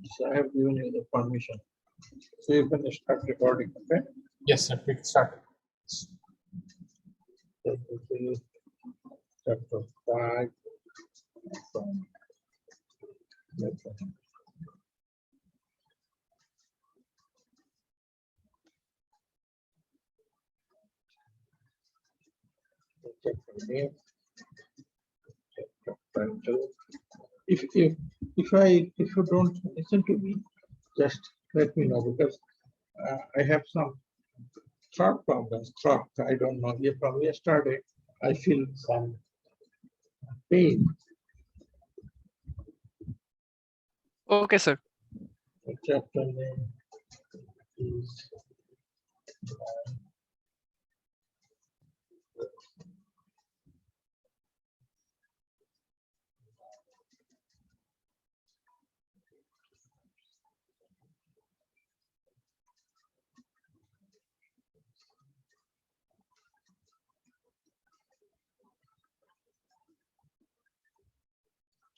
So I have given you the permission. So you can start recording, okay? Yes, sir. We can start. So this is chapter 5 from method. Chapter name, chapter title. If you don't listen to me, just let me know, because I have some throat problems. I don't know. From yesterday, I feel some pain. Okay, sir. The chapter name is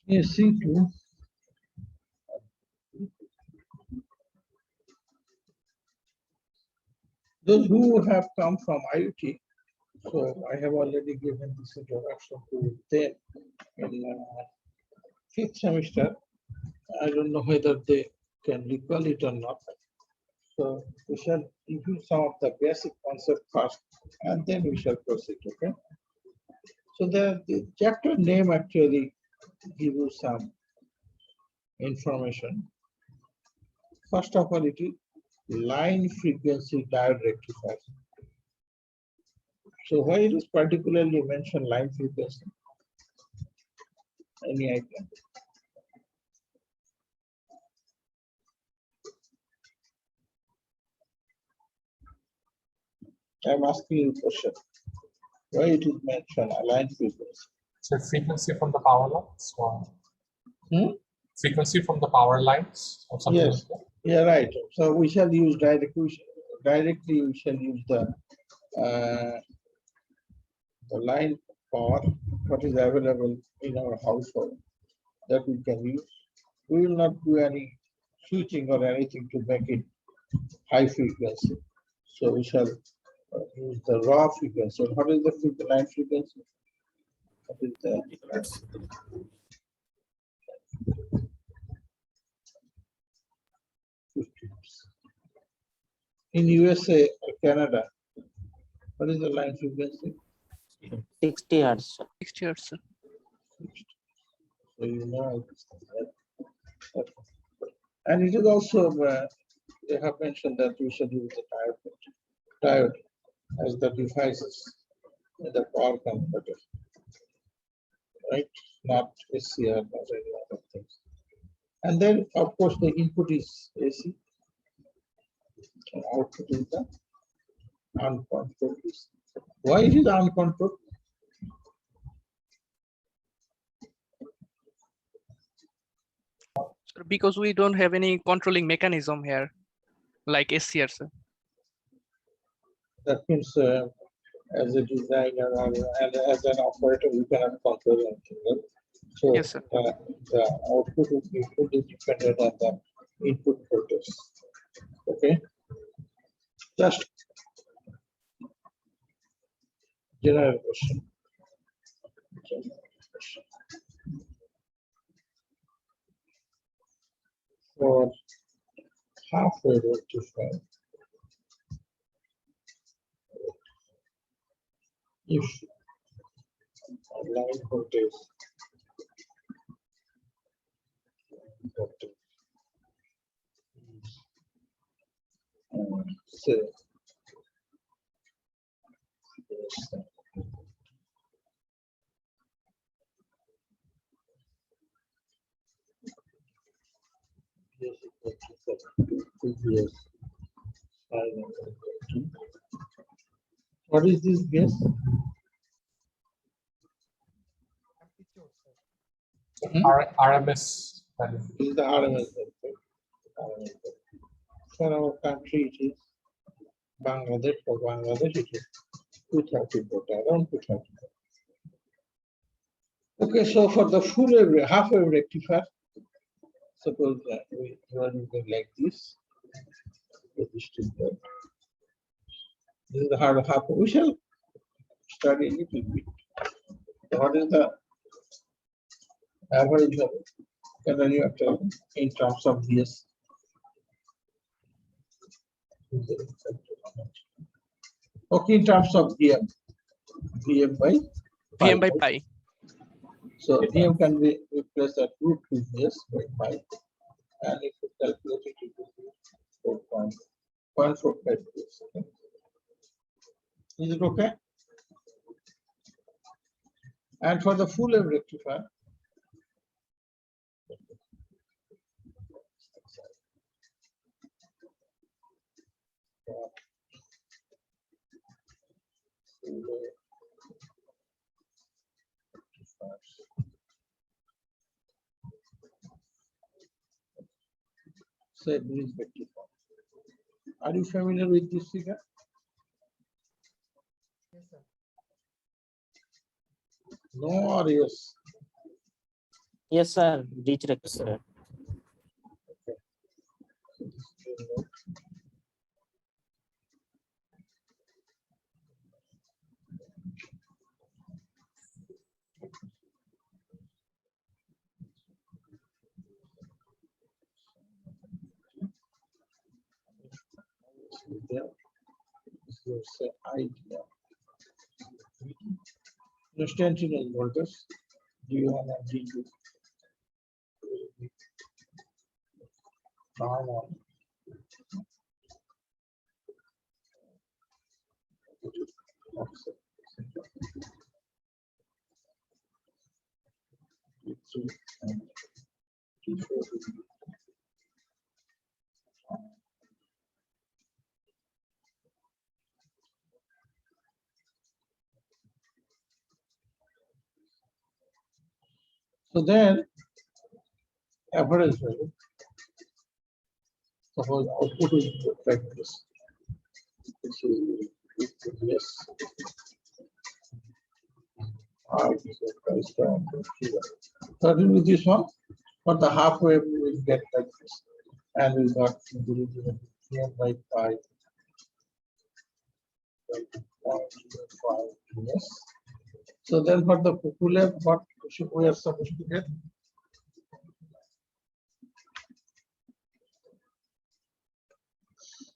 AC2. Those who have come from IUT, so I have already given this introduction to them in fifth semester. I don't know whether they can recall it or not. So we shall review some of the basic concept first, and then we shall proceed, okay? So the chapter name actually give you some information. First of all, it is line frequency diode rectifier. So why it is particularly mentioned line frequency? Any idea? I'm asking you a question. Why it is mentioned a line frequency? So frequency from the power lines, or Hmm? frequency from the power lines, or something Yes. like that. Yeah, right. So we shall use directly we shall use the line power, what is available in our household, that we can use. We will not do any switching or anything to make it high frequency. So we shall use the raw frequency. What is the line frequency? What is the 50 hertz. In USA or Canada, what is the line frequency? 60 hertz. 60 hertz, sir. So you know this thing, right? Okay. And it is also they have mentioned that we should use the diode as the devices in the power converter, right? Not SCR, not any other things. And then, of course, the input is AC, and output is the uncontrolled DC. Why it is uncontrolled? Sir, because we don't have any controlling mechanism here, like SCR, sir. That means as a designer or and as an operator, you cannot control anything, right? So Yes, sir. the output would be fully dependent on the input voltage. Okay. Just general question. For halfway rectifier, if line voltage say what is this gas? RMS value. This is the RMS voltage. For our country, it is Bangladesh. For Bangladesh, it is 230 volt, around 230 volt. Okay, so for the full wave, half wave rectifier, Suppose you are using like this. This is the hard half. We shall study a little bit. What is the average of it? Can you tell in terms of this? Okay, in terms of VM by VM by pi. pi. So VM can be replaced at root 2 VS by pi, and if you calculate it, it will be 4.45 VS. Okay. Is it okay? And for the full wave rectifier, say bridge rectifier. Are you familiar with this figure? No or yes? Yes, sir. Reach rectifier. So this is the note. There. This is your idea. Instantaneous voltage D1 and D2. Turn on. Offset. D3 and D4. So then average value, suppose output is like this. This is yes. R is a price term. So it will be this one, but the half wave we will get like this. And we got VM by pi. 0.05 yes. So then for the full wave, what should we are supposed to get?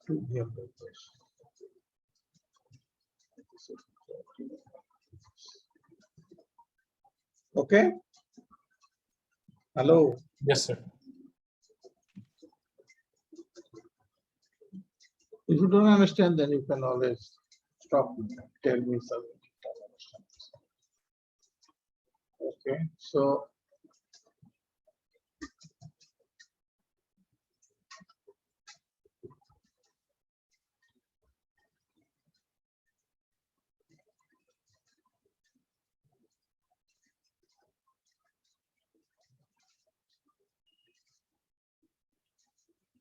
VM by this. Okay. Hello. Yes, sir. If you don't understand, then you can always stop me and tell me something. you don't understand. Okay, so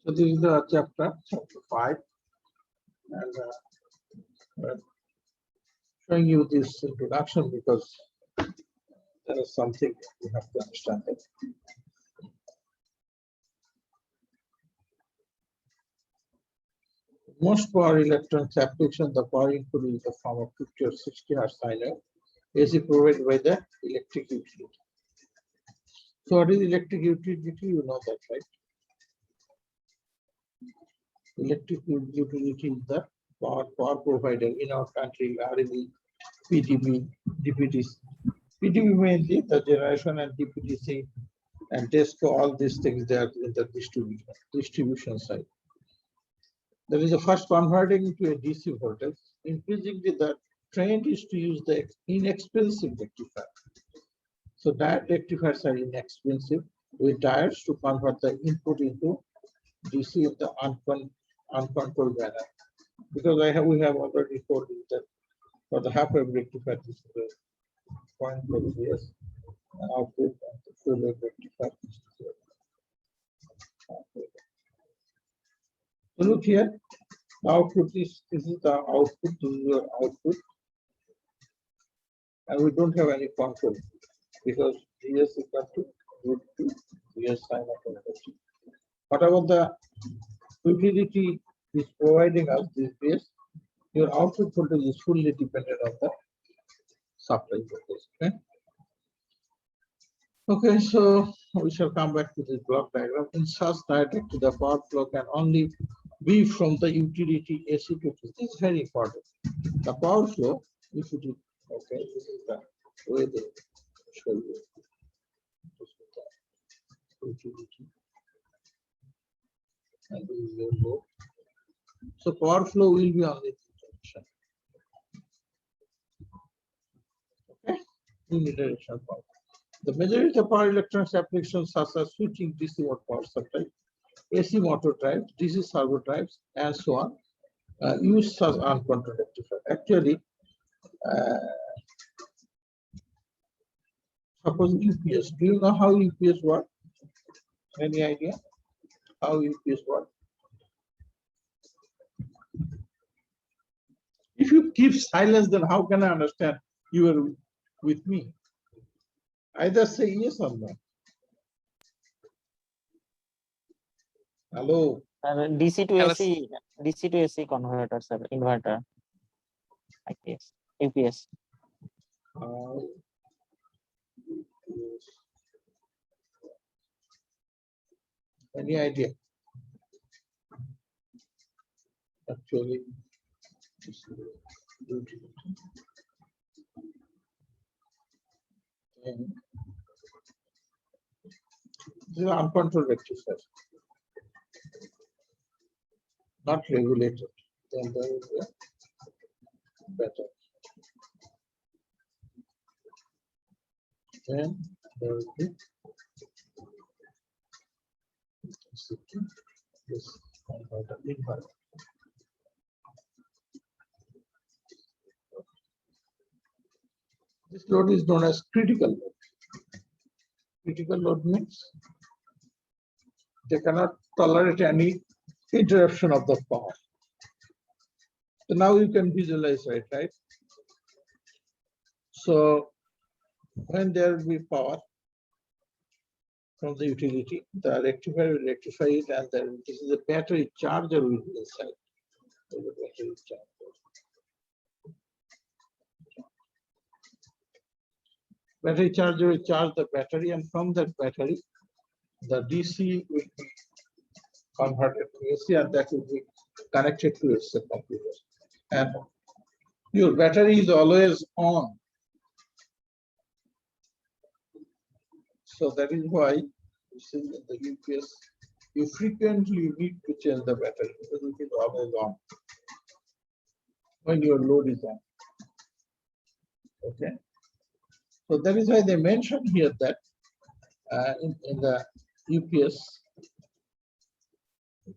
this is the chapter 5, and showing you this introduction because there is something you have to understand it. Most power electronics application, the power input is in the form of 50 or 60 hertz sine wave, AC provided by the electric utility. So what is electric utility? You know that, right? Electric utility is the power provider in our country, REB, PTB, DPTC. PTB mainly the generation and DPTC and DESCO, all these things they are in the distribution side. That is the first converting to a DC voltage. Increasingly, the trend is to use the inexpensive rectifier. So direct rectifiers are inexpensive with diodes to convert the input into DC in the uncontrolled manner. Because we have already told you that for the half wave rectifier, this is the 0.4 VS output and the full wave rectifier. So look here, output is this is the output, this is your output, and we don't have any control because DS equal to root 2 real sine of omega. Whatever the utility is providing us this base, your output voltage is fully dependent on the supply voltage. Okay. Okay, so we shall come back to this block diagram. In such dielectric, the power flow can only be from the utility AC to DC. This is very important. The power flow, if it is okay, this is the way they show you. This is the utility. And this is your load. So power flow will be on this direction. Okay, unidirectional power. The majority of power electronics applications such as switching DC mode power supply, AC motor drives, DC servo drives, and so on, use such uncontrolled rectifier. Actually, suppose UPS. Do you know how UPS work? Any idea how UPS work? If you keep silence, then how can I understand you are with me? Either say yes or no. Hello. DC to Hello. AC, DC to AC converter, sir, inverter. I guess. UPS. How UPS. Any idea? Actually, this is utility. And this is uncontrolled rectifier, not regulated. Then there is a better. Then there will be this converter inverter. This load is known as critical load. Critical load means they cannot tolerate any interruption of the power. So now you can visualize it, right? So when there will be power from the utility, the rectifier will rectify it, and then this is a battery charger will be inside. So the battery charger. Battery charger will charge the battery, and from that battery, the DC will be converted to AC, and that will be connected to its computer. And your battery is always on. So that is why you see in the UPS, you frequently need to change the battery because it is always on when your load is on. Okay. So that is why they mentioned here that in the UPS,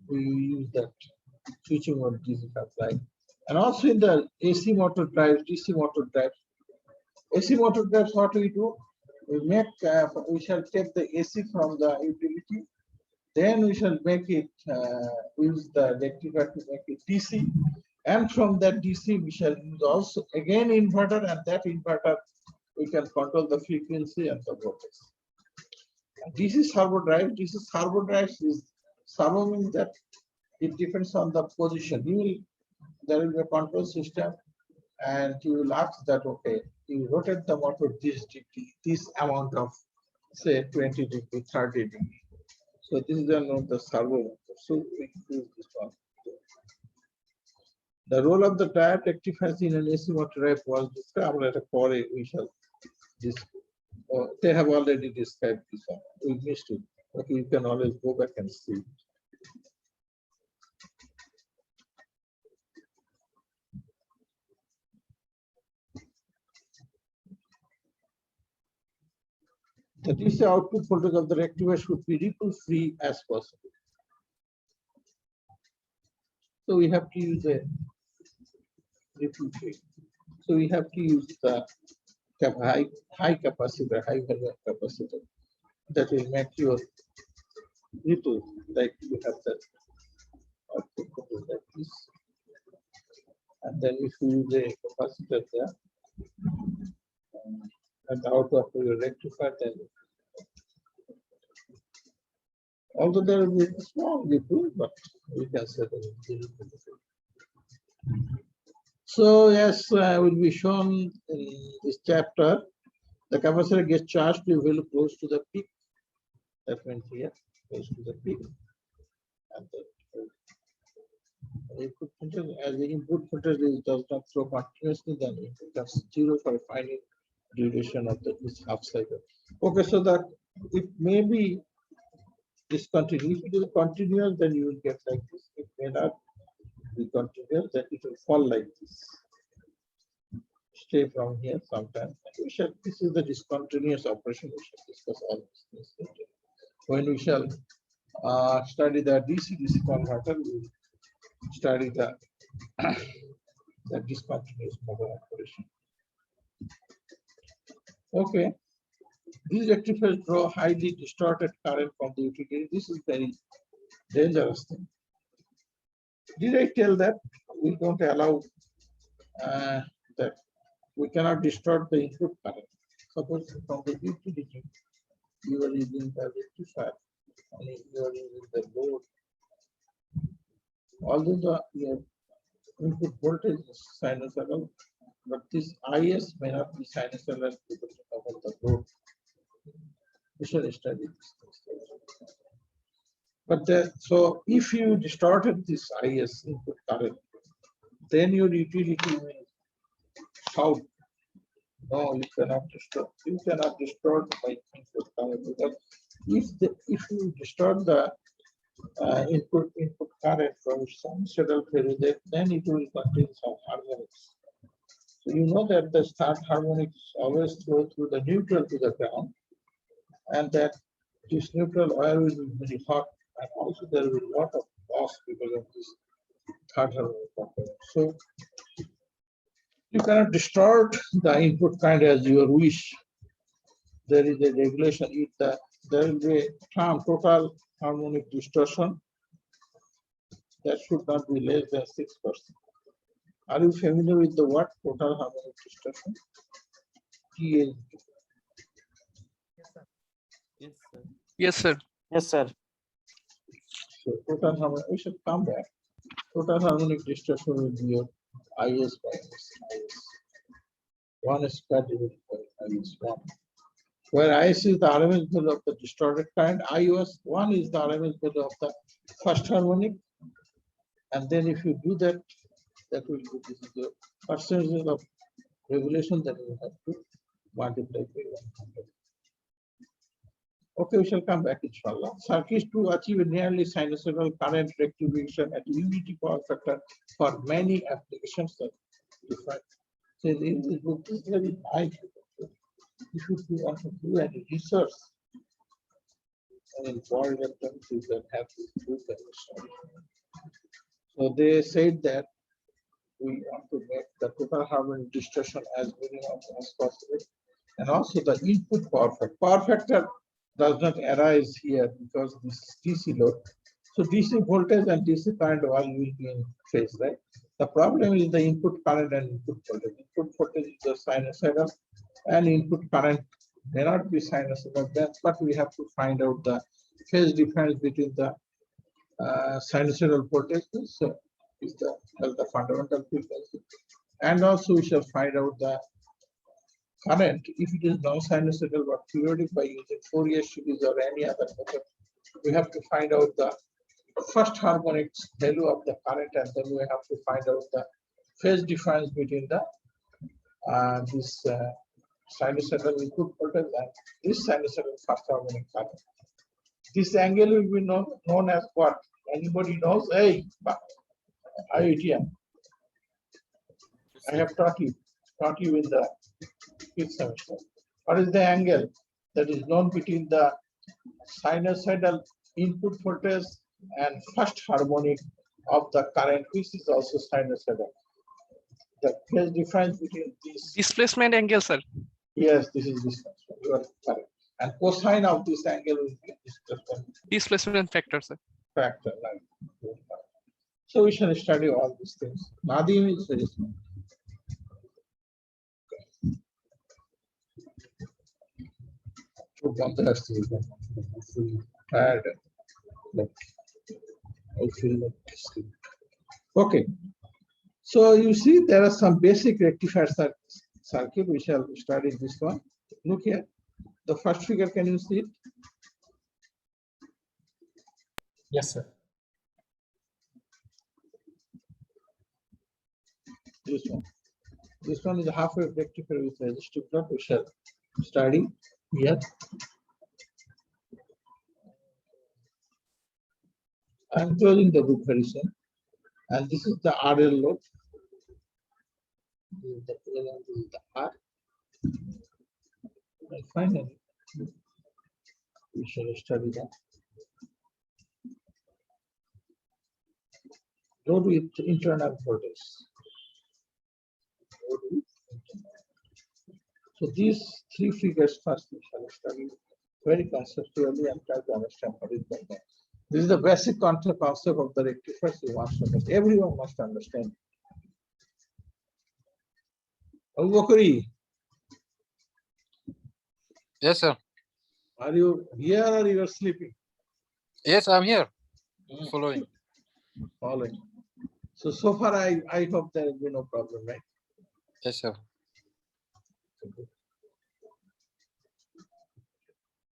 we use that switching on DC supply. And also in the AC motor drives, DC motor drives. AC motor drives, what we do? We shall take the AC from the utility, then we shall make it, use the rectifier to make it DC. And from that DC, we shall use also again inverter, and that inverter, we can control the frequency and the voltage. DC servo drives is servo means that it depends on the position. There will be a control system, and you will ask that, okay, you rotate the motor this degree, this amount of, say, 20 degree, 30 degree. So this is the servo motor. So we use this one. The role of the diode rectifiers in an AC motor drive was described at a core. We shall they have already described this one. We missed it, but you can always go back and see. The DC output voltage of the rectifier should be ripple free as possible. So we have to use a ripple free. So we have to use the high capacitor, high value capacitor that will make your ripple, like you have that output voltage like this. And then if you use a capacitor there, and out of your rectifier, then Although there will be a small ripple, but we can say that it will be different. So yes, will be shown in this chapter. The capacitor gets charged to value close to the peak. That means here, close to the peak. And the input filter, as the input filter does not flow continuously, then it becomes 0 for finding duration of this half cycle. Okay, so that it may be discontinuous. If it is continuous, then you will get like this. It may not be continuous, then it will fall like this. Stay from here sometime. This is the discontinuous operation. We shall discuss all these things later. When we shall study the DC-DC converter, we will study the discontinuous mode of operation. Okay. These rectifiers draw highly distorted current from the utility. This is very dangerous thing. Did I tell that we don't allow that we cannot distort the input current? Suppose from the utility you are using the rectifier and you are using the load. Although your input voltage is sinusoidal, but this IS may not be sinusoidal because of the load. We shall study this. But so if you distorted this IS input current, then your utility will shout, no, you cannot distort. You cannot distort my input current because if you distort the input current from sinusoidal phase, then it will contain some harmonics. So you know that the start harmonics always flow through the neutral to the ground, and that this neutral oil will be very hot, and also there will be a lot of loss because of this third harmonic component. So you cannot distort the input current as your wish. There is a regulation. There will be a term total harmonic distortion that should not be less than 6%. Are you familiar with the word total harmonic distortion? TH. Yes, sir. Yes, sir. So total harmonic, we should come back. Total harmonic distortion will be your IS minus IS. 1 square divided by IS 1. Where IS is the RMS value of the distorted current, IS 1 is the RMS value of the first harmonic. And then if you do that, that will be this is the percentage of regulation that you have to multiply by 100. Okay, we shall come back inshallah. Circuits to achieve a nearly sinusoidal current rectification at unity power factor for many applications are different. So in this book is very high. If you want to do any research in power electronics, you can have to do that. So they said that we want to make the total harmonic distortion as minimum as possible, and also the input power factor. Power factor does not arise here because this is DC load. So DC voltage and DC current all will be in phase, right? The problem is the input current and input voltage. Input voltage is the sinusoidal, and input current may not be sinusoidal. But we have to find out the phase difference between the sinusoidal voltage is the fundamental frequency, and also we shall find out the current if it is non-sinusoidal but periodic by using Fourier series or any other method. We have to find out the first harmonics value of the current, and then we have to find out the phase difference between the this sinusoidal input voltage and this sinusoidal first harmonic current. This angle will be known as what? Anybody knows? Hey, IITM. I have taught you in the 5th semester. What is the angle that is known between the sinusoidal input voltage and first harmonic of the current, which is also sinusoidal? The phase difference between these. Displacement angle, sir. Yes, this is displacement. You are correct. And cosine of this angle will be Displacement factor, sir. factor. Like. So we shall study all these things. Nadim is very small. So tired. like I feel like sleep. Okay. So you see there are some basic rectifier circuit. We shall study this one. Look here. The first figure, can you see it? Yes, sir. This one. This one is a half-wave rectifier with resistive plot. We shall study here. I am closing the book very soon. And this is the RL load. This is the L and this is the R. And finally, we shall study that. Load with internal voltage. Load with internal. So these three figures first we shall study very conceptually and try to understand what is going on. This is the basic concept of the rectifiers you must understand. Everyone must understand. Abu Bakri, Yes, sir. are you here or you are sleeping? Yes, I'm here. Following. Following. So far I hope there will be no problem, right? Yes, sir.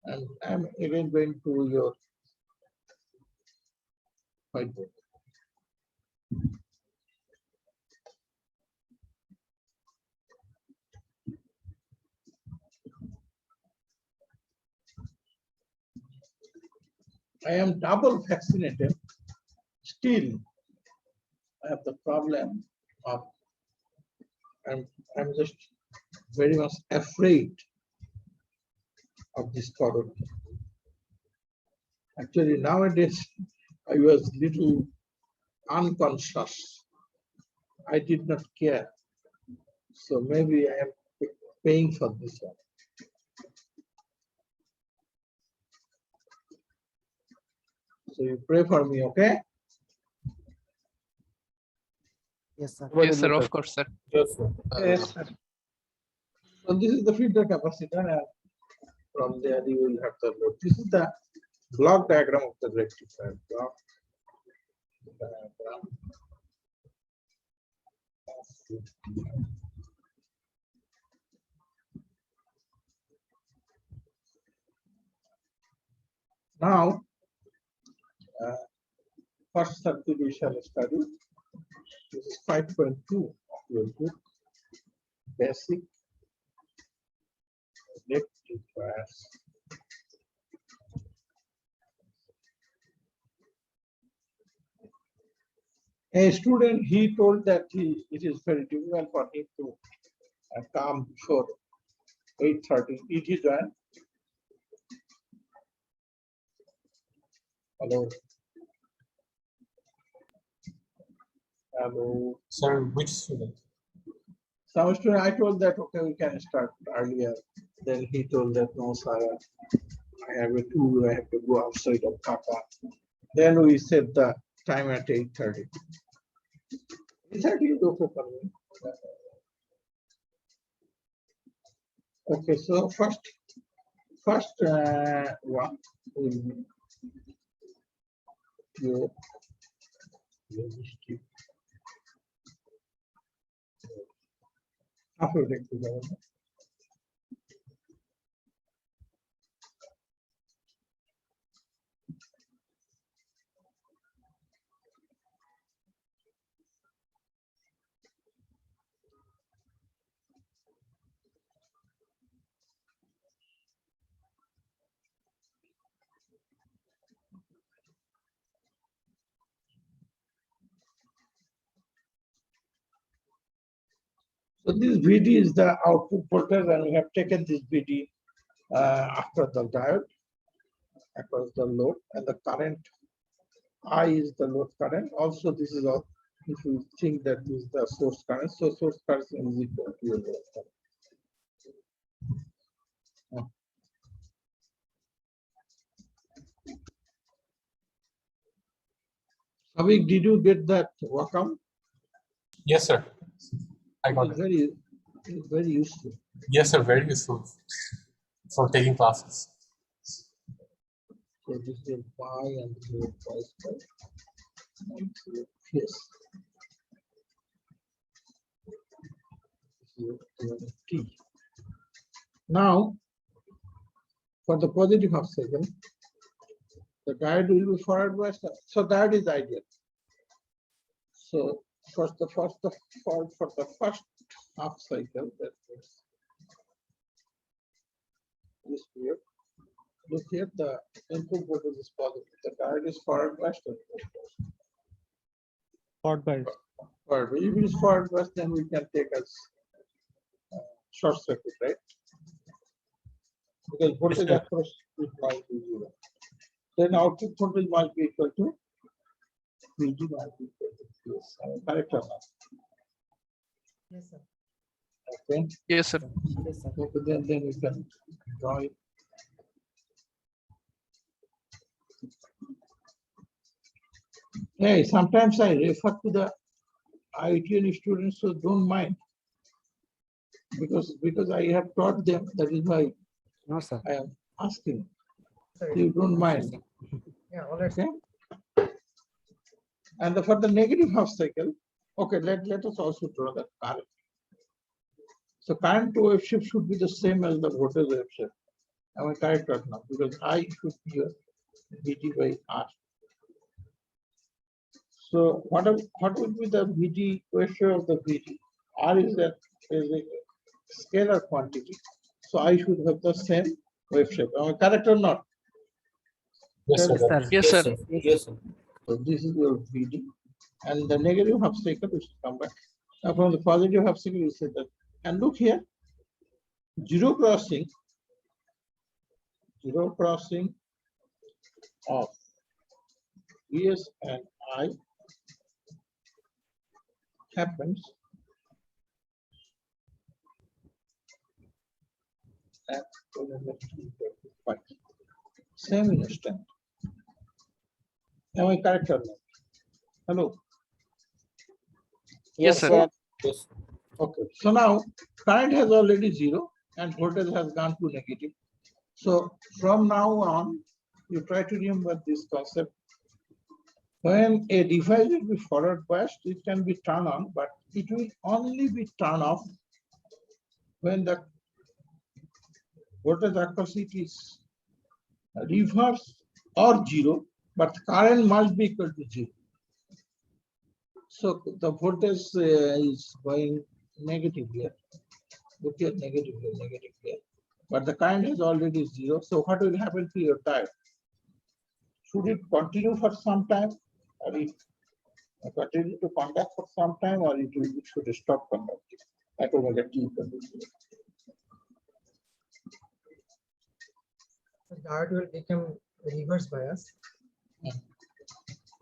And I'm again going to your whiteboard. I am double vaccinated. Still, I have the problem of I'm just very much afraid of this corona. Actually, nowadays I was little unconscious. I did not care. So maybe I am paying for this one. So you pray for me, okay? Yes, sir. Yes, sir, of course, sir. Yes, sir. Yes, sir. So this is the feedback capacitor, and from there you will have the load. This is the block diagram of the rectifier. Block diagram of rectifier. Now, first circuit we shall study. This is 5.2 of your book, basic rectifiers. A student, he told that it is very difficult for him to come before 8:30. Did he join? Hello. Hello. Sir, which student? Some student, I told that, okay, we can start earlier. Then he told that, no, sir, I have a tool, I have to go outside of Kappa. Then we set the time at 8:30. 8:30 is okay for me. Okay, so first one will be your resistive. After rectifier. So this VD is the output voltage, and we have taken this VD after the diode across the load, and the current I is the load current. Also, this is all, if you think that this is the source current, so source current is equal to your load current. Avik, did you get that workout? Yes, sir. I got It's it. very useful. Yes, sir. Very useful for taking classes. So this is y and this is y square. And this is yes. This is t. Now, for the positive half cycle, the diode will be forward biased. So diode is ideal. So for the first half cycle, that is this period. Look here, the input voltage is positive. The diode is forward biased. Forward bias. Forward. If it is forward biased, then we can take as short circuit, right? Because voltage sir. across it might be zero. Then output voltage might be equal to VG might be equal to this. Correct or not? Yes, sir. Okay. Yes, sir. Yes, sir. Okay, then we can draw it. Hey, sometimes I refer to the IITN students, so don't mind. Because I have taught them, that is why No, sir. I am asking. Sir, You don't mind. yeah, all right. Okay. And for the negative half cycle, okay, let us also draw the current. So current wave shift should be the same as the voltage wave shift. Am I correct right now? Because I should be your VD by R. So what would be the VD ratio of the VD? R is a scalar quantity. So I should have the same wave shape. Am I correct or not? Yes, sir. Sir. Yes, sir. Yes, sir. So this is your VD. And the negative half cycle is to come back. Now from the positive half cycle, we say that. And look here, zero crossing of VS and I happens at same instant. Am I correct or not? Hello. Yes, sir. Yes. Okay. So now current has already zero and voltage has gone to negative. So from now on, you try to remember this concept. When a device will be forward biased, it can be turned on, but it will only be turned off when the voltage across it is reverse or zero, but current must be equal to zero. So the voltage is going negative here. Look here, negative here. But the current is already zero. So what will happen to your diode? Should it continue for some time, or it continue to conduct for some time, or it should stop conducting at omega t equal to zero? The diode will become reverse bias.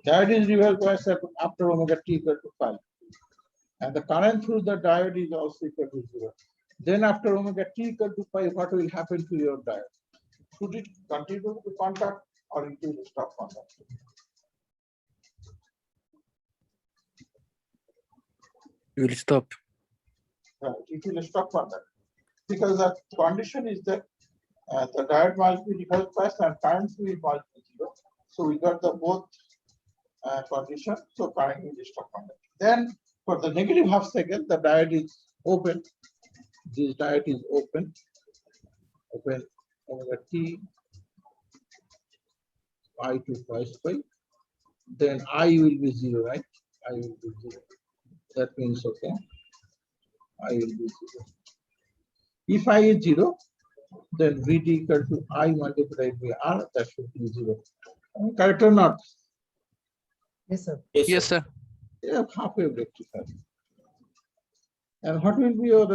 Diode is reverse bias after omega t equal to 5. And the current through the diode is also equal to 0. Then after omega t equal to 5, what will happen to your diode? Should it continue to conduct or it will stop conducting? You will stop. Right, it will stop conducting. Because the condition is that the diode must be reverse bias and current will must be 0. So we got the both condition, so current will stop conducting. Then for the negative half cycle, the diode is open. This diode is open omega t I to pi square. Then I will be 0, right? I will be 0. That means okay. I will be 0. If I is 0, then VD equal to I multiplied by R, that should be 0. Correct or not? Yes, sir. Yes, sir. Yeah, halfway rectified. And what will be your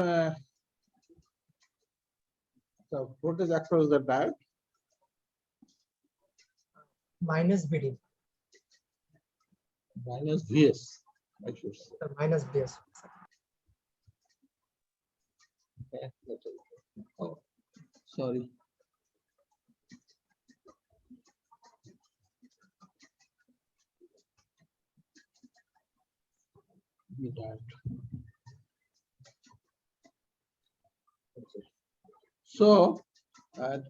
the voltage across the diode? Minus BD. Minus VS, I should say. The minus BS. Okay, that's it. Oh, sorry. We diode. Okay. So, and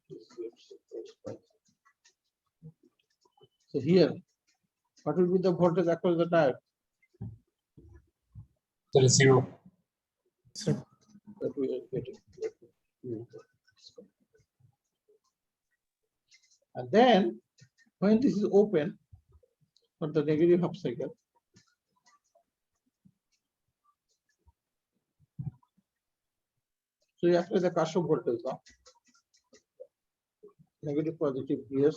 this is So here, what will be the voltage across the diode? There is 0. That we are getting. And then when this is open for the negative half cycle, so you apply the Kirchhoff voltage law. Negative, positive, yes,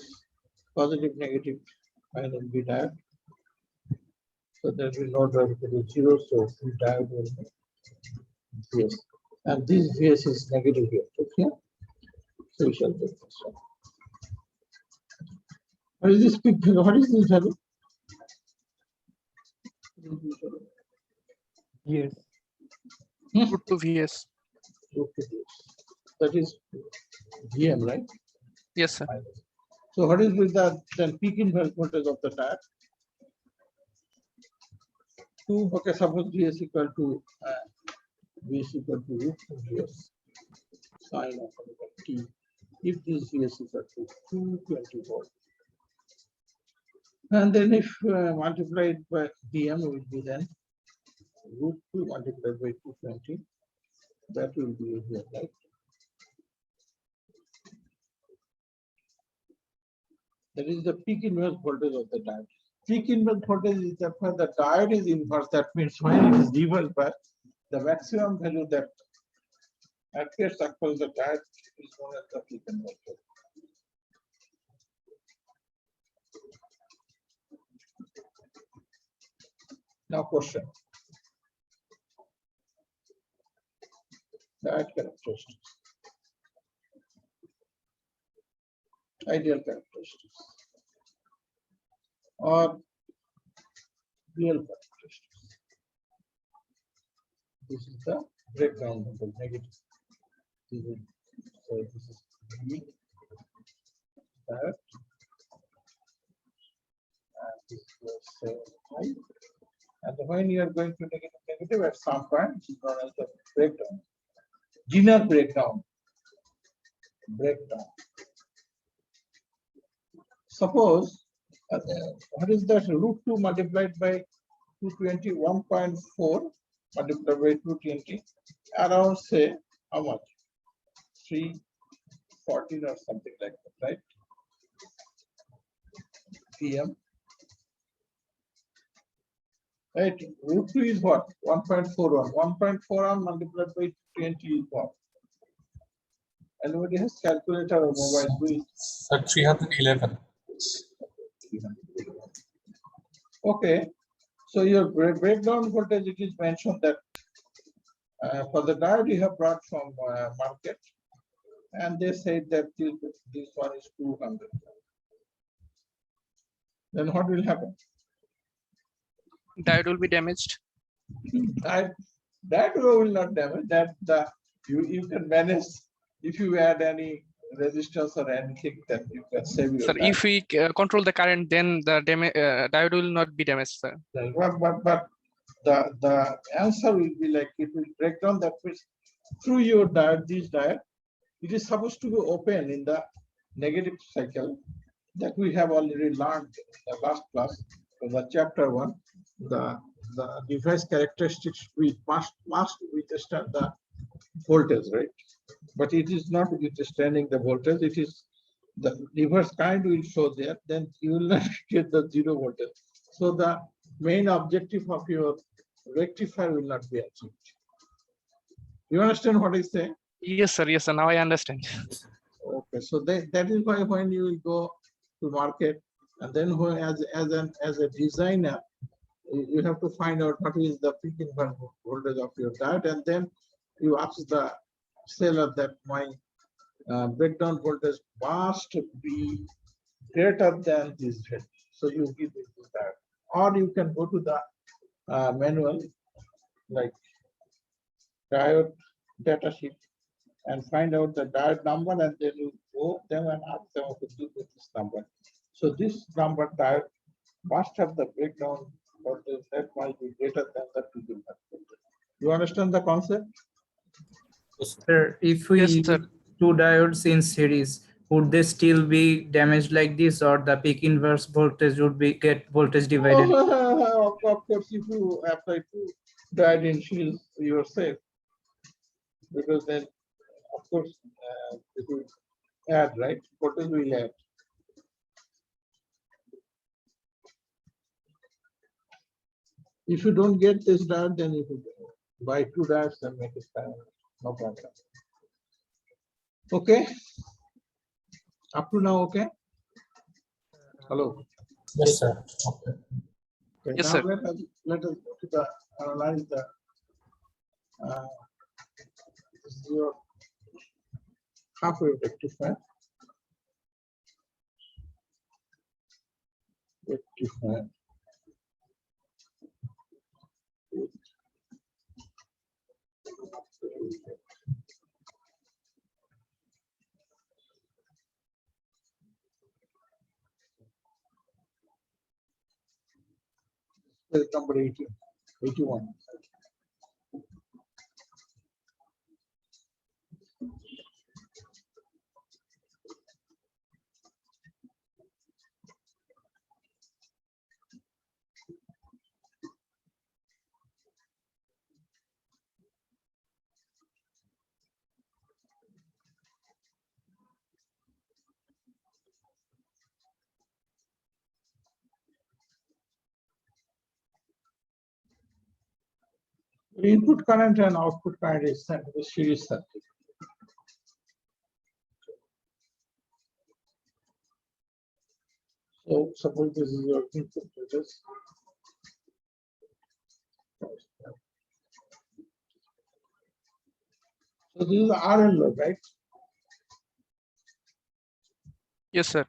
positive, negative, minus B diode. So there will no derivative 0, so B diode will be yes. And this Vs is negative here. Okay. So we shall take this one. What is this big value? What is this value? Yes. Root 2 Vs. Okay. That is Vm, right? Yes, sir. So what is with the then peak inverse voltage of the diode? Okay, suppose Vs equal to Vs equal to root 2 Vs sine of omega t. If this Vs equal to 220 volts. And then if multiplied by Vm will be then root 2 multiplied by 220. That will be here, right? That is the peak inverse voltage of the diode. Peak inverse voltage is therefore the diode is inverse. That means when it is reversed by the maximum value that appears across the diode is known as the peak inverse voltage. Now question. Diode characteristics. Ideal characteristics or real characteristics. This is the breakdown of the negative. So this is B, that, and this is I. And when you are going to negative at some point, it is known as the breakdown. Zener breakdown. Suppose what is that root 2 multiplied by 220, 1.4 multiplied by 220, around say how much? 314 or something like that, right? PM. Right, root 2 is what? 1.41. 1.41 multiplied by 20 is what? Anybody has calculator or mobile? Do it. So 311. Okay, so your breakdown voltage, it is mentioned that for the diode you have brought from market, and they said that this one is 200. Then what will happen? Diode will be damaged. That will not damage. That you can manage if you add any resistance or anything that you can save your Sir, diode. if we control the current, then the diode will not be damaged, sir. But the answer will be like it will break down that means through your diode, this diode, it is supposed to be open in the negative cycle that we have already learned in the last class, in the chapter 1. The device characteristics we must withstand the voltage, right? But it is not withstanding the voltage, it is the reverse kind will show there, then you will not get the 0 voltage. So the main objective of your rectifier will not be achieved. You understand what I say? Yes, sir. Yes, sir. Now I understand. Okay, so that is why when you will go to market, and then when as a designer, you have to find out what is the peak inverse voltage of your diode, and then you ask the seller that my breakdown voltage must be greater than this value. So you give it to that, or you can go to the manual like diode data sheet and find out the diode number, and then you go them and ask them to do with this number. So this number diode must have the breakdown voltage that might be greater than the peak inverse voltage. You understand the concept? Sir, if we Yes, use sir. two diodes in series, would they still be damaged like this, or the peak inverse voltage would be get voltage divided? Of course, if you apply to diode in shields, you are safe. Because then, of course, it will add, right? Voltage will add. If you don't get this diode, then you could buy 2 diodes and make it parallel. No problem. Okay. Up to now, okay? Hello. Yes, sir. Okay. Okay, Yes, now sir. let us go to the analyze the this is your half wave rectifier. Rectifier. Number 80, 81. Input current and output current is sent to the series circuit. So suppose this is your input voltage. So this is the RL load, right? Yes, sir.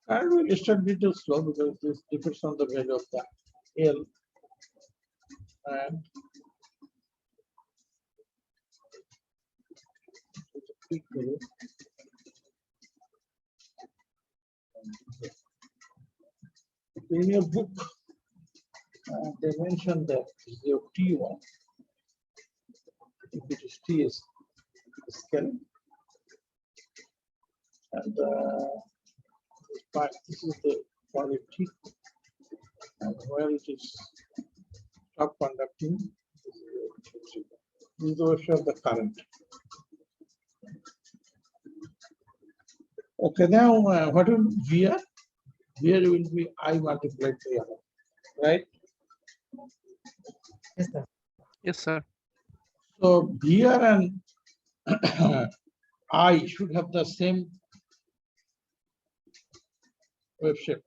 Current will start little slow because this depends on the value of the L and peak value. In your book, they mentioned that your T1, if it is T is scale, and this is the quality, and where it is stop conducting, this is the ratio of the current. Okay, now what will be VR? VR will be I multiplied by R, right? Yes, sir. Yes, sir. So VR and I should have the same wave shape,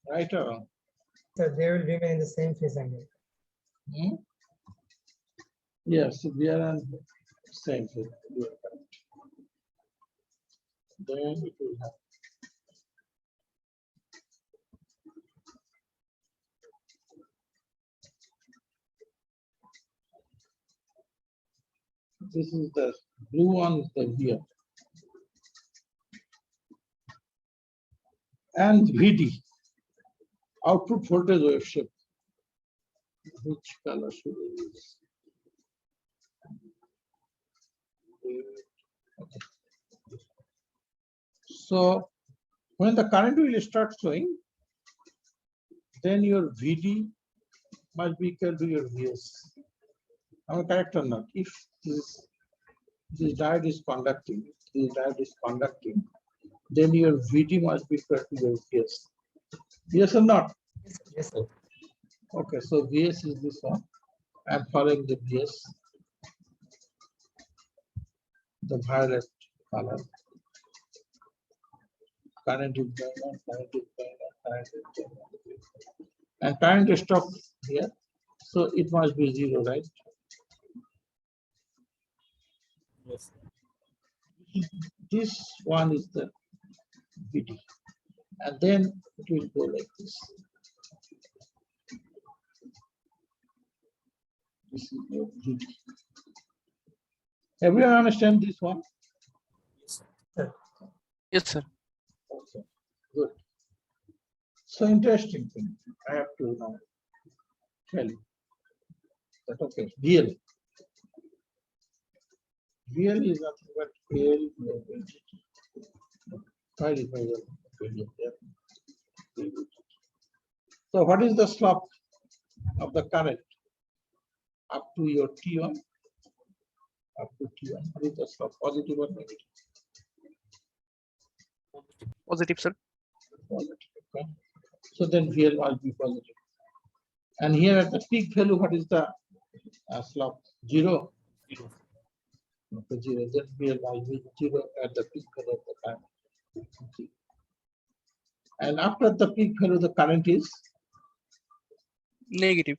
right or wrong? So they will remain in the same phase angle. Hmm? Yes, VR and same phase. You are correct. Then it will have. This is the blue one is the VR. And VD, output voltage wave shape. Which color should we use? Okay. So when the current will start flowing, then your VD must be equal to your VS. Am I correct or not? If this diode is conducting, then your VD must be equal to your VS. Yes or not? Yes, sir. Yes, sir. Okay, so VS is this one. I'm following the VS, the violet color. Current is going on, current is going on, current is going on. And current is stopped here, so it must be 0, right? Yes. This one is the VD, and then it will go like this. This is your VD. Everyone understand this one? Yes, sir. Okay, good. So interesting thing, I have to now tell you. That okay, VL. VL is nothing but AL divided by the gradient there. So what is the slope of the current up to your T1? Up to T1, what is the slope, positive or negative? Positive, sir. Positive, okay. So then VL must be positive. And here at the peak value, what is the slope? 0. Okay, 0. Then VL must be 0 at the peak value of the current. And after the peak value, the current is Negative.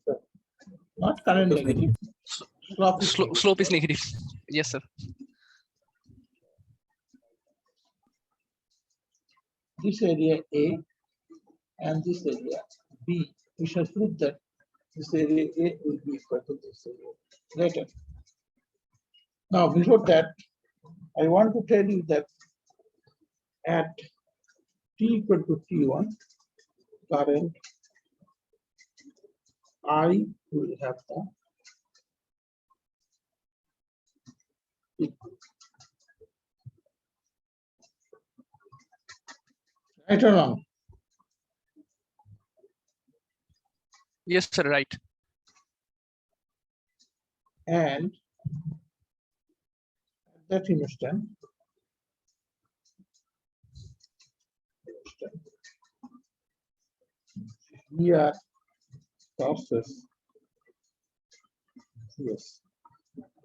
not current negative. Slope is negative. Slope is negative. Yes, sir. This area A and this area B. We shall prove that this area A will be equal to this area later. Now, before that, I want to tell you that at T equal to T1, current I will have the equal. Right or wrong? Yes, sir. Right. And at that instant, we are process. Yes,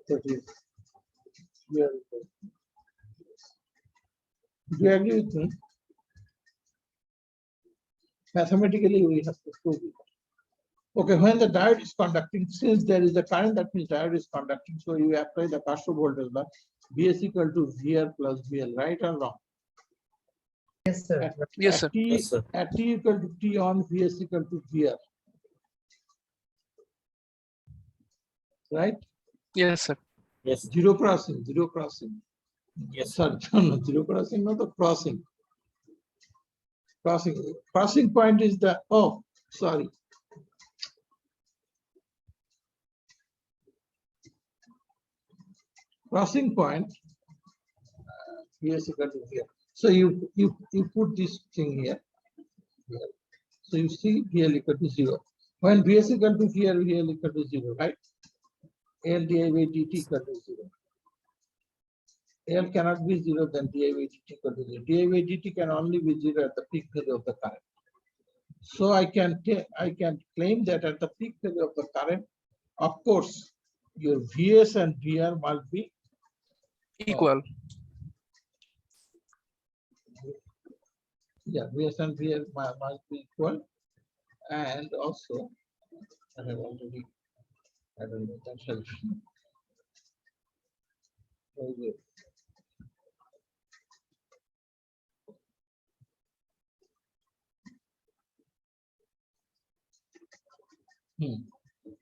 that is here. Do you agree with me? Mathematically, we have to prove it. Okay, when the diode is conducting, since there is a current, that means diode is conducting. So you apply the Kirchhoff voltage law, Vs equal to VR plus VL, right or wrong? Yes, sir. Yes, sir. At T equal to T on, Vs equal to VR. Right? Yes, sir. Zero crossing, zero crossing. Yes, Sorry, no, zero crossing, not the crossing. Crossing point is the, oh, sorry. Crossing point, Vs equal to here. So you put this thing here. So you see VL equal to 0. When Vs equal to here, VL equal to 0, right? L di by dt equal to 0. L cannot be 0, then di by dt equal to 0. Di by dt can only be 0 at the peak value of the current. So I can claim that at the peak value of the current, of course, your Vs and VR must be Equal. yeah, Vs and VR must be equal, and also I have already added potential. Okay.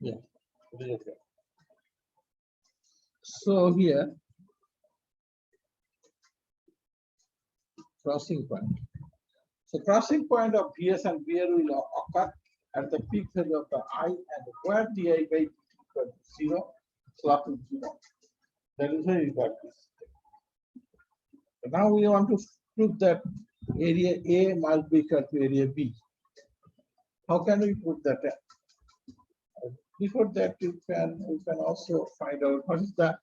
Yeah. Okay. So here, crossing point. So crossing point of Vs and VR will occur at the peak value of the I, and where di by dt equal to 0, slope is 0. That is why we got this. So now we want to prove that area A must be equal to area B. How can we prove that? Before that, you can also find out what is the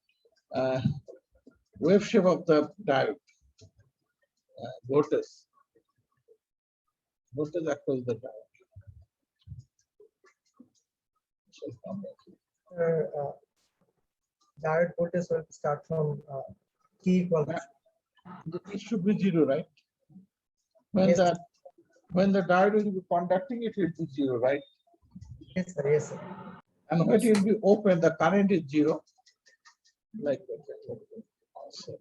wave shape of the diode, voltage across the diode. So come back here. Diode voltage will start from T equal to It should be 0, right? When Yes. the diode will be conducting, it will be 0, right? yes, sir. Yes, sir. And when it will be open, the current is 0. Like that. Also.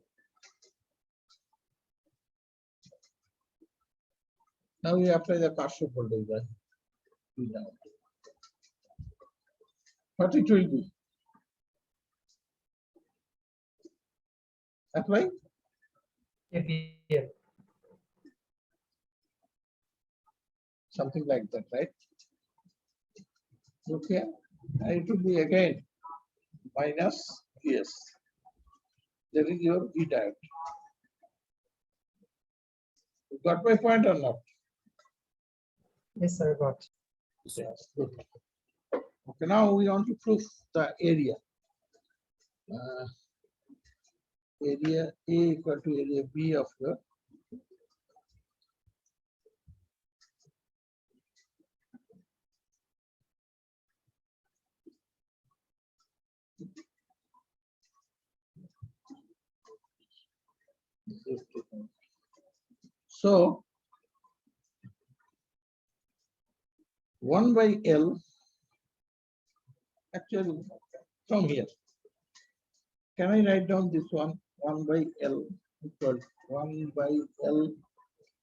Now we apply the Kirchhoff voltage law. What it will be? Apply? KVL. something like that, right? Okay, and it will be again minus PS. There is your E diode. You got my point or not? Yes, sir, got. Yes, good. Okay, now we want to prove the area. Area A equal to area B of the so 1 by L actually from here. Can I write down this one? 1 by L equal 1 by L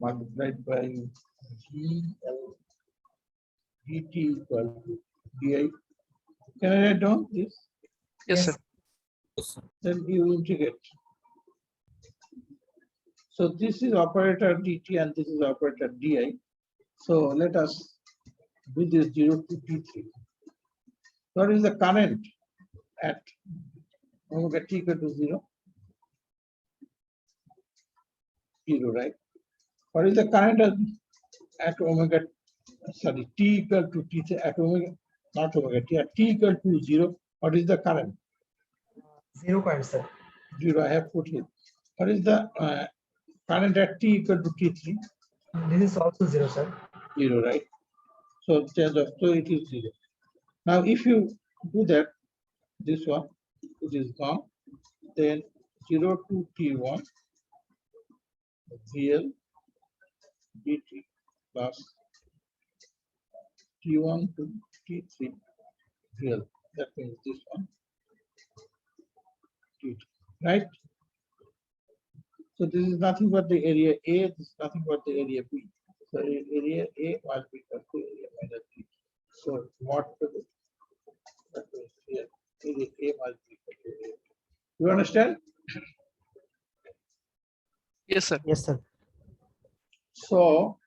multiplied by GL dt equal to di. Can I write down this? Yes, Yes. sir. Then you integrate. So this is operator dt and this is operator di. So let us do this 0 to t3. What is the current at omega t equal to 0? 0, right? What is the current at omega, sorry, t equal to t3 at omega, not omega t, at t equal to 0? What is the current? 0 point, sir. 0, I have put here. What is the current at t equal to t3? This is also 0, sir. 0, right? So it is 0. Now, if you do that, this one, it is gone. Then 0 to t1 VL dt plus t1 to t3 VL. That means this one, t2, right? So this is nothing but the area A. This is nothing but the area B. So area A must be equal to area minus B. So what to do? That means here area A must be equal to area B. You understand? Yes, sir. Yes, sir. So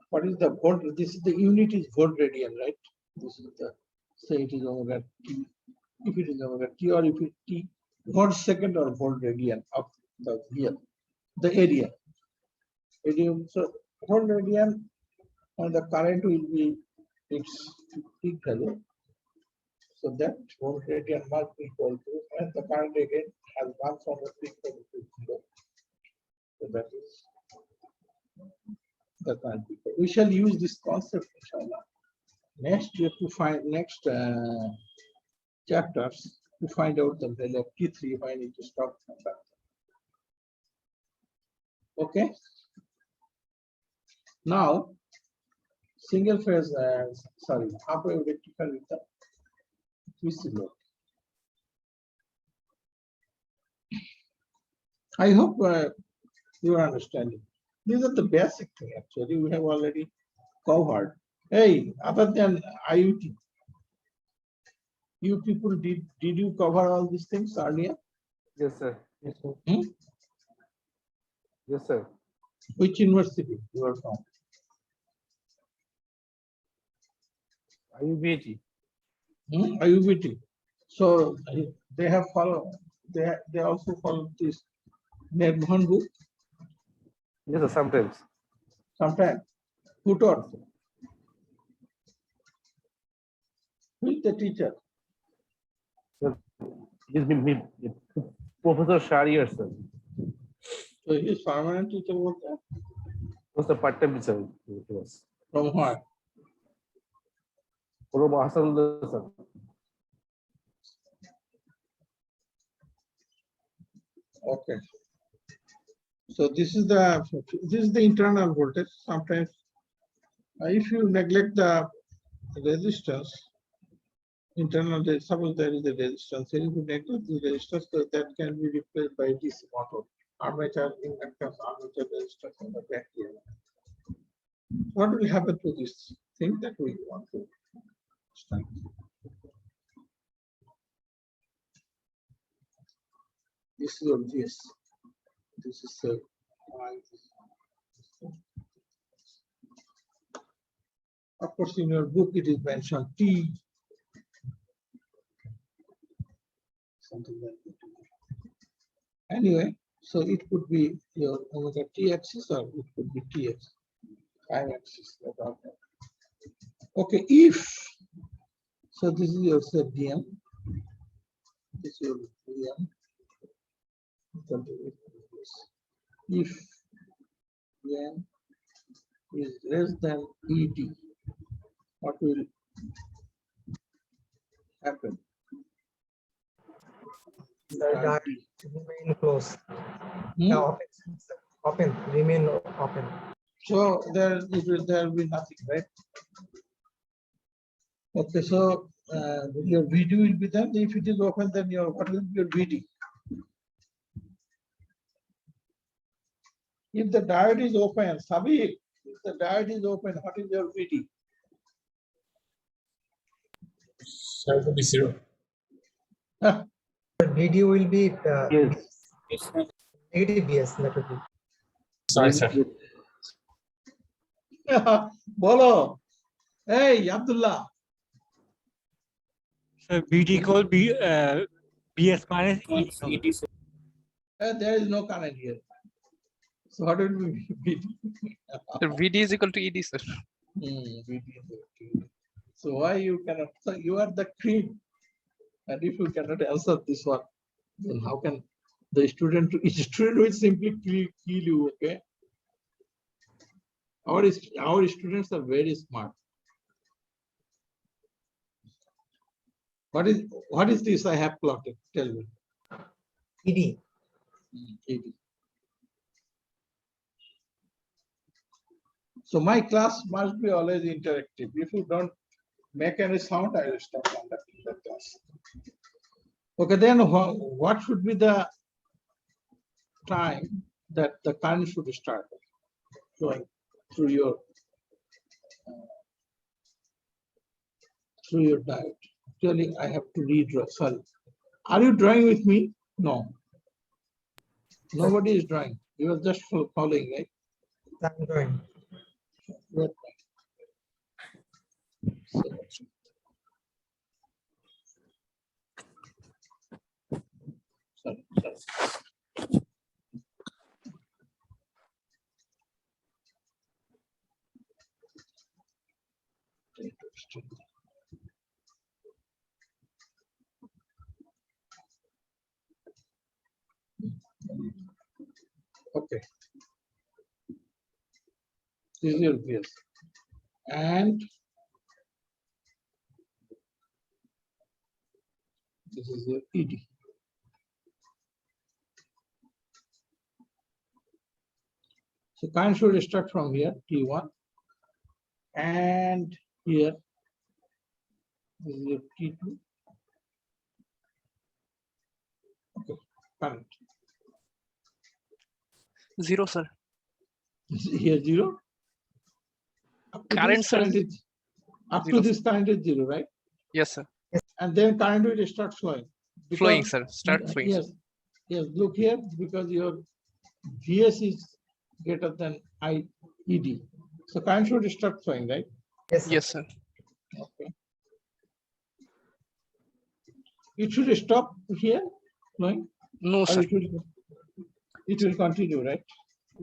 what is the volt? This is the unit is volt radian, right? This is the, say it is omega t. If it is omega t or if it t volt second or volt radian of the here, the area. So volt radian and the current will be its peak value. So that volt radian must be equal to, and the current again has gone from the peak value to 0. So that is the current peak value. We shall use this concept, inshallah. Next, you have to find next chapters to find out the value of T3 when it is stopped. Okay. Now, single phase, sorry, half wave rectifier with the twisted load. I hope you are understanding. These are the basic thing actually we have already covered. Hey, other than IoT, you people did you cover all these things earlier? Yes, sir. Yes, sir. Yes, sir. Which university you are from? IUBAT. IUBT. So they have followed. They also follow this Nirmohan book Yes, sir. Sometimes. sometimes. Who taught? Who is the teacher? He's been Professor Sharier, sir. So his permanent teacher was there? Was the part-time teacher. It was. From where? From Hassan, sir. Okay. So this is the internal voltage. Sometimes if you neglect the resistance, internal, suppose there is a resistance, if you neglect the resistance, so that can be replaced by this motor, armature inductance, armature resistance, and the back here. What will happen to this thing that we want to study? This is your this. This is Of course, in your book, it is mentioned T. Something like that. Anyway, so it could be your omega T axis or it could be TX, time axis. Okay, if, so this is your say DM, this is your DM. If n is less than ED, what will happen? The diode remain closed. Hmm? Open, remain open. So there will be nothing, right? Okay, so your VD will be there. If it is open, then your what will be your VD? If the diode is open, Sabi, if the diode is open, what is your VD? So it will be 0. The VD will be Yes. negative BS. That will be. Sorry, sir. Bolo, hey Abdullah. So BD equal BS minus ED. There is no current here. So what will be VD? Sir, VD is equal to ED, sir. VD is okay. So why you cannot? So you are the cream, and if you cannot answer this one, then how can the student? Each student will simply kill you. Okay. Our students are very smart. What is this I have plotted? Tell me. ED. ED. So my class must be always interactive. If you don't make any sound, I will stop conducting the class. Okay, then what should be the time that the current should start flowing through your diode? Actually, I have to redraw. Sorry. Are you drawing with me? No. Nobody is drawing. You are just following, right? I'm drawing. Good. So, sorry. Okay. This is your BS. And this is your ED. So current should start from here, T1. And here, this is your T2. Okay, current. 0, sir. Here 0. Up to Current, this sir. current is up to 0, this current is 0, right? Yes, sir. And then current will start flowing. Flowing, Because- sir. Start flowing. Yes, yes. Look here, because your VS is greater than IED. So current should start flowing, right? Yes, sir. Yes, sir. Okay. It should stop here flowing. No, Or sir. it will continue, right?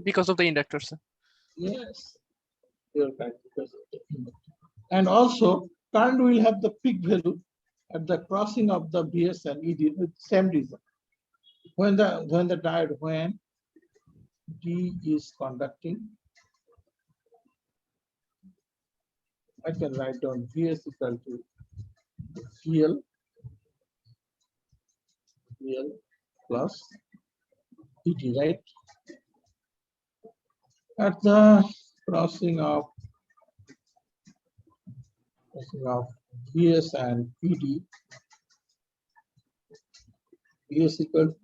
Because of the inductor, sir. Yes. You're right. Because of the inductor. And also, current will have the peak value at the crossing of the BS and ED with same reason. When the diode, when D is conducting, I can write down VS equal to VL plus ED, right? At the crossing of VS and ED, VS equal to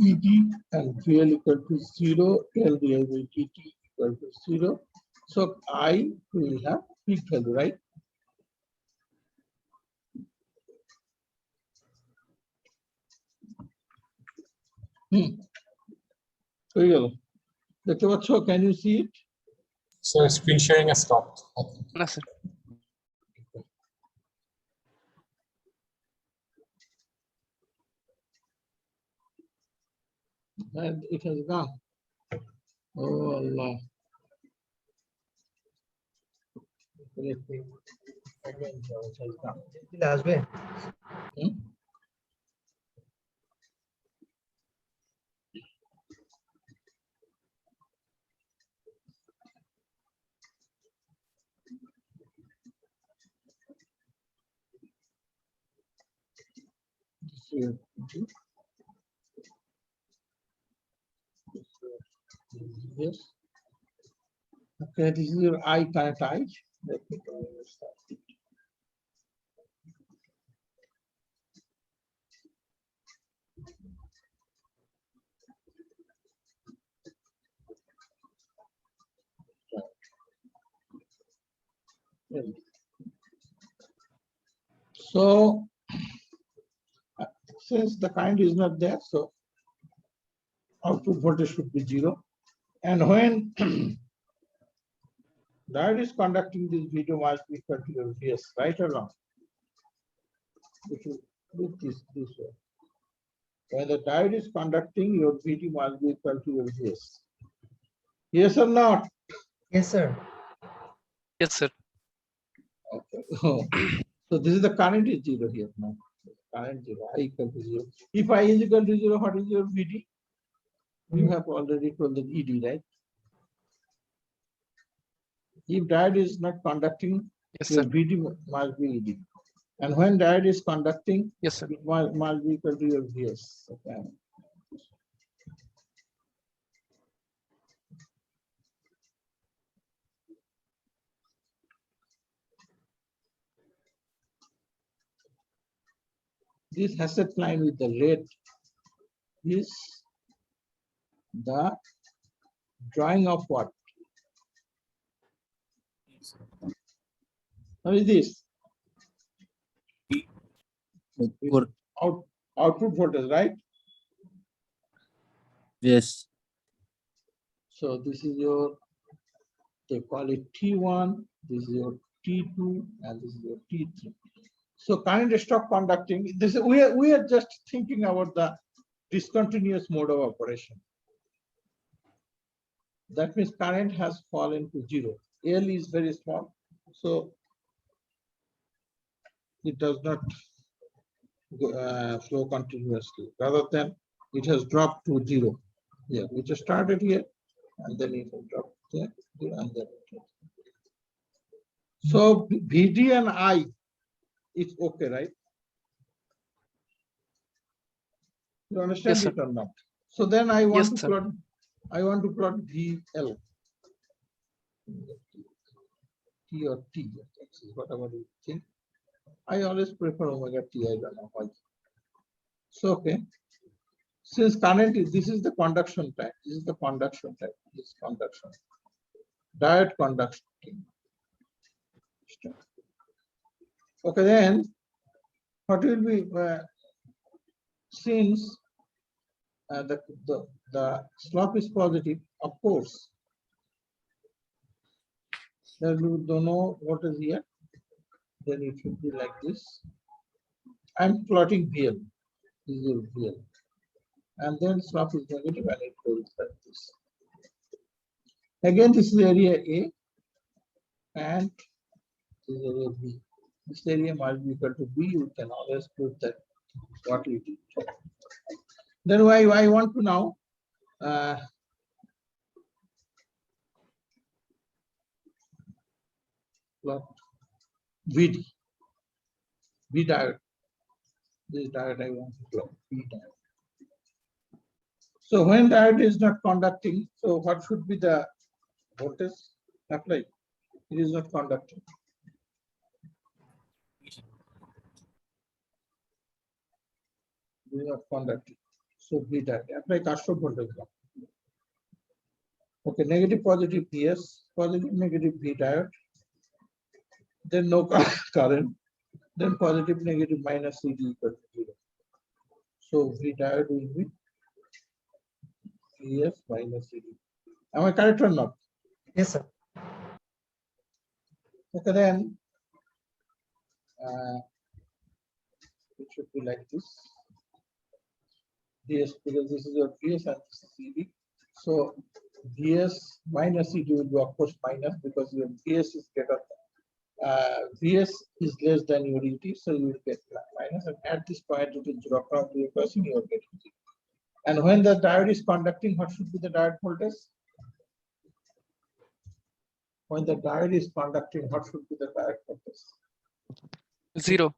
ED and VL equal to 0, L divided by dt equal to 0. So I will have peak value, right? হয়ে গেল। দেখতে পাচ্ছ? Can you see it? So screen sharing has stopped. No, sir. And it has gone. Oh Allah. Let me again, so it has gone. Last way. Hmm? Here. Yes. Okay, this is your eye current eye. Let me go and start it. Right. So since the current is not there, so output voltage should be 0. And when diode is conducting, this V2 must be equal to your Vs, right or wrong? If you look this way. When the diode is conducting, your VT must be equal to your Vs. Yes or not? Yes, sir. Yes, sir. Okay. So this is the current is 0 here now. Current 0, I equal to 0. If I is equal to 0, what is your VT? You have already told the ED, right? If diode is not conducting, Yes, your sir. VT must be ED. And when diode is conducting, Yes, sir. it must be equal to your Vs. Okay. This hasset line with the red is the drawing of what? What is this? For Output voltage, right? yes, So this is your, they call it T1, this is your T2, and this is your T3. So current stop conducting, this is, we are just thinking about the discontinuous mode of operation. That means current has fallen to 0. L is very small, so it does not flow continuously. Rather than it has dropped to 0. Here, we just started here, and then it will drop there, and then. So VD and I is okay, right? You understand Yes, sir. it or not? So then I want Yes, to sir. plot. I want to plot VL. T or T, whatever you think. I always prefer omega T. I don't know why. So okay. Since current is, this is the conduction type. This is the conduction type. This is conduction. Diode conduction. Okay, then what will be since the slope is positive, of course. Then you don't know what is here. Then it should be like this. I'm plotting VL. This is your VL. And then slope is negative and it goes like this. Again, this is area A and this is area B. This area must be equal to B. You can always prove that what it is. Then I want to now plot VD. V diode. This diode I want to plot V diode. So when diode is not conducting, so what should be the voltage applied? It is not conducting. It is not conducting. So V diode. Apply Kirchhoff voltage law. Okay, negative positive PS, positive negative V diode. Then no current. Then positive negative minus CD equal to 0. So V diode will be PS minus CD. Am I correct or not? Yes, sir. Okay, then it should be like this. DS, because this is your DS and this is ED. So DS minus ED will be of course minus because your DS is greater than, DS is less than your ED, so you will get minus, and at this point it is 0.0%, you will get ED. And when the diode is conducting, what should be the diode voltage? When the diode is conducting, what should be the diode voltage? 0.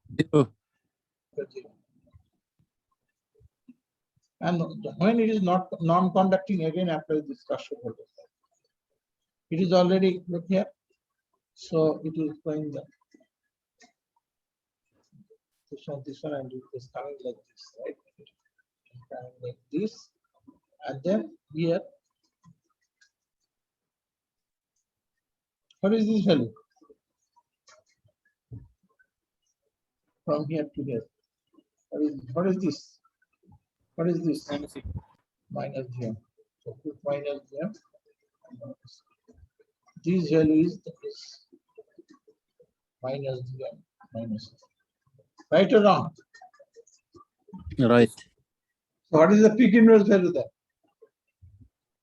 And when it is not non-conducting, again apply this Kirchhoff voltage. It is already, look here. So it is going the this one, and it is coming like this, right? It is coming like this, and then here, what is this value? From here to here. What is this? What is this? Minus GM. So put minus GM. This value is minus GM minus. Right or wrong? Right. So what is the peak inverse value there?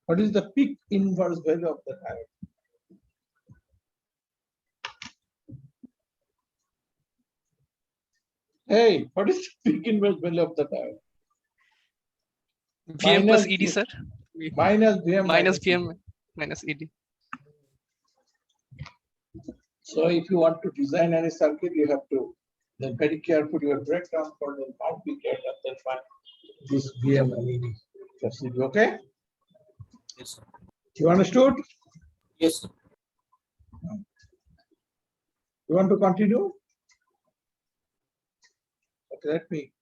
What is the peak inverse value of the diode? Hey, what is the peak inverse value of the diode? VM plus Minus ED, sir. Minus VM Minus VM minus ED. So if you want to design any circuit, you have to then very carefully your breakdown for the complicated and then find this VM and ED. That's it, okay? Yes, sir. You understood? Yes, sir. You want to continue? Okay, let me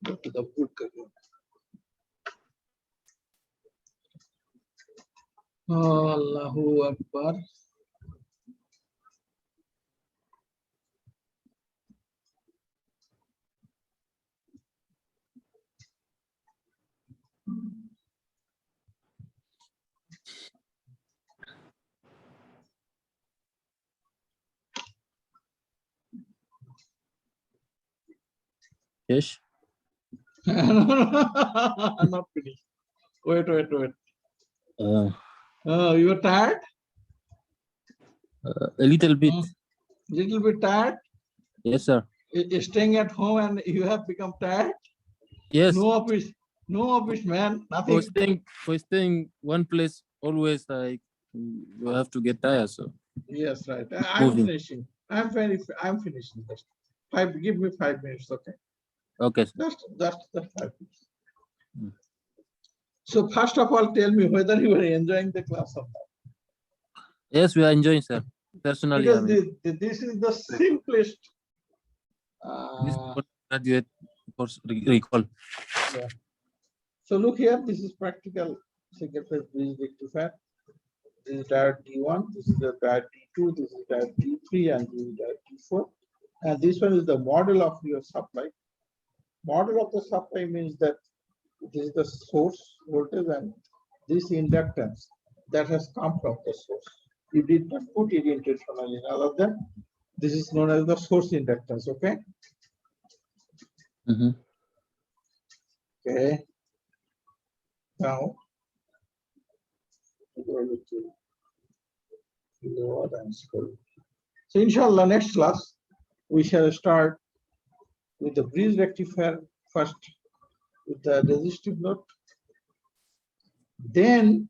go to the book again. Allahu Akbar. Yes. I'm not finished. Wait. You are tired? A little bit. Little bit tired? Yes, sir. Staying at home and you have become tired? Yes. No office, man. Nothing. For staying one place always like you have to get tired. So Yes, right. I'm Moving. finishing. I'm finishing. Just give me 5 minutes, okay? okay. Sir. Just the 5 minutes. Hmm. So first of all, tell me whether you are enjoying the class or not. Yes, we are enjoying, sir. Personally, Because I mean, this is the simplest. this is what graduate course recall. So look here, this is practical single phase bridge rectifier. This is diode D1, this is the diode D2, this is diode D3, and this is diode D4. And this one is the model of your supply. Model of the supply means that this is the source voltage and this inductance that has come from the source. You did not put it intentionally in all of them. This is known as the source inductance, okay? Mm-hmm. Okay. Now, so inshallah, next class, we shall start with the bridge rectifier first with the resistive load, then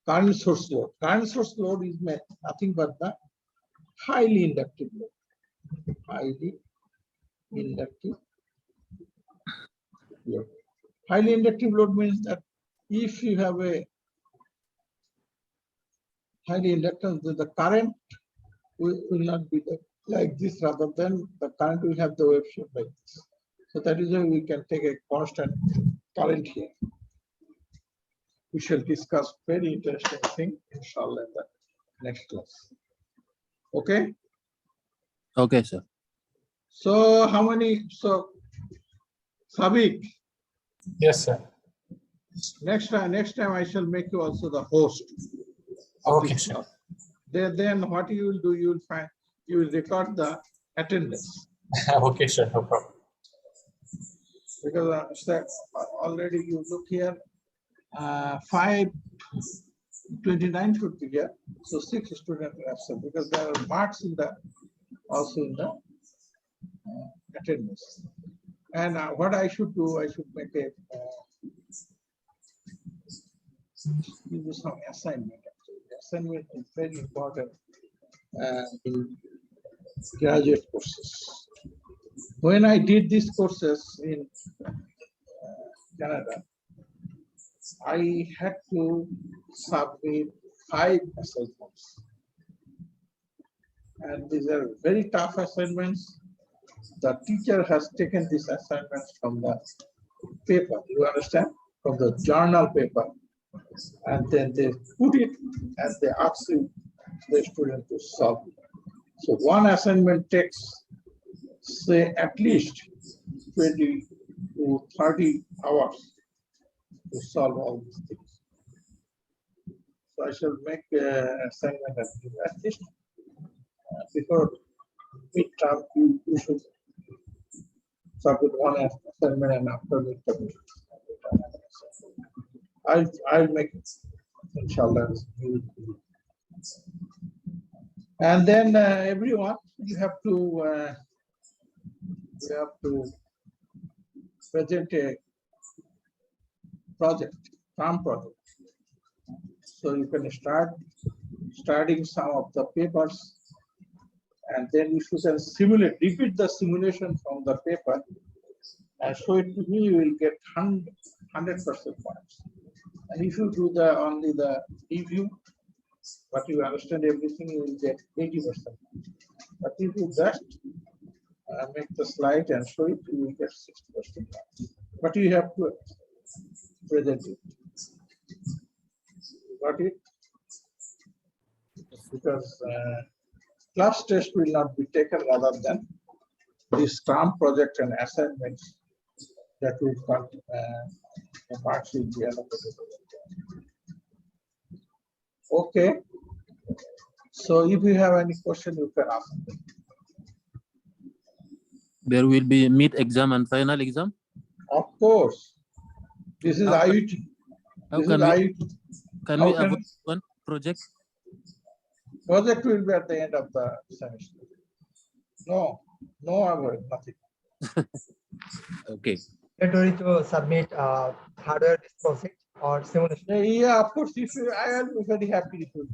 current source load. Current source load is nothing but the highly inductive load. Highly inductive load. Highly inductive load means that if you have a highly inductance, the current will not be like this, rather than the current will have the wave shape like this. So that is why we can take a constant current here. We shall discuss very interesting thing, inshallah, in the next class. Okay? Okay, sir. So how many, so Sabik, Yes, sir. next time I shall make you also the host. Okay, sure. Then what you will do, you will record the attendance. Okay, sure. No problem. Because already you look here, 529 should be here. So 6 students are absent because there are marks in the, also in the attendance. And what I should do, I should make a, give you some assignment. Actually. Assignment is very important in graduate courses. When I did these courses in Canada, I had to submit 5 assignments. And these are very tough assignments. The teacher has taken these assignments from the paper, you understand? From the journal paper. And then they put it and they ask you, the student to solve it. So one assignment takes, say, at least 20 to 30 hours to solve all these things. So I shall make an assignment at least before midterm, you should submit one assignment and after midterm. I'll make it, inshallah. And then everyone, you have to present a project, farm project. So you can studying some of the papers, and then if you can simulate, repeat the simulation from the paper and show it to me, you will get 100% points. And if you do only the review, but you understand everything, you will get 80%. But if you just make the slide and show it, you will get 60%. But you have to present it. Got it? Because class test will not be taken rather than this term project and assignments that will come, the marks will be allocated. Okay. So if you have any question, you can ask. There will be mid-exam and final exam. Of course. This is How can- IUT. How This is can we, IUT. can how we can- avoid one project? Project will be at the end of the semester. No, avoid, nothing. Okay. Mandatory to submit hardware this project or simulation. Yeah, of course. I will be very happy if you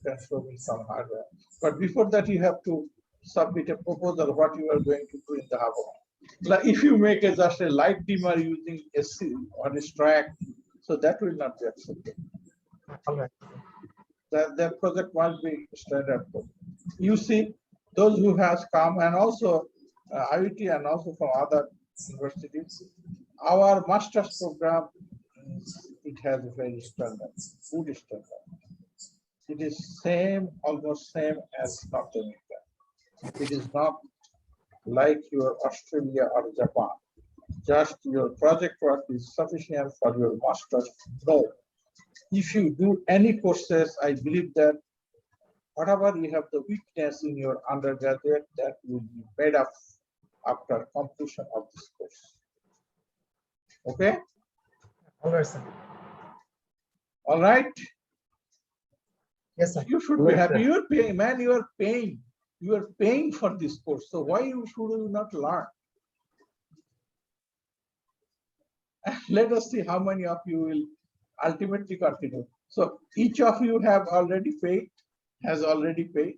can show me some hardware. But before that, you have to submit a proposal what you are going to do in the hardware. Like if you make just a light dimmer using SC or a track, so that will not be accepted. All right. That project must be standard. You see, those who has come and also IIT and also from other universities, our master's program, it has a very standard, good standard. It is same, almost same as North America. It is not like your Australia or Japan. Just your project work is sufficient for your master's. No. If you do any courses, I believe that whatever you have the weakness in your undergraduate, that will be made up after completion of this course. Okay? All right, sir. All right? Yes, sir. You should be happy. You are paying, man, you are paying. You are paying for this course. So why should you not learn? Let us see how many of you will ultimately continue. So each of you have already paid, has already paid.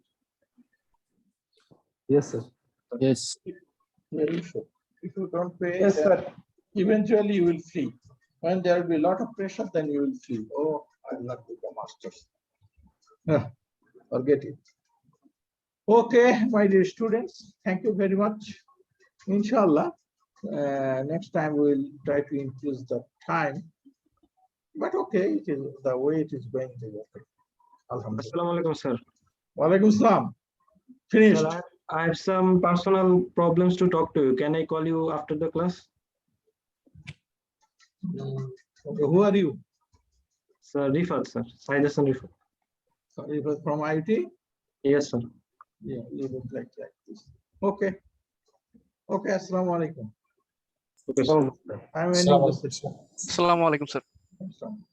Yes, sir. Yes. Very sure. If you don't pay, Yes, then sir. eventually you will flee. When there will be a lot of pressure, then you will flee. Oh, I will not become masters. Forget it. Okay, my dear students, thank you very much. Inshallah, next time we'll try to increase the time. But okay, it is the way it is going to work. Alhamdulillah. Assalamu alaikum, sir. Walaikum salam. Finished. Sir, I have some personal problems to talk to you. Can I call you after the class? Okay, who are you? Sir, Rifat, sir. Saidasan Rifat. Sorry, it was from IT? Yes, sir. Yeah, you look like this. Okay. Okay, assalamu alaikum. Okay, sir. I'm ending Assalamu this. alaikum, sir. Assalamu alaikum, sir. session.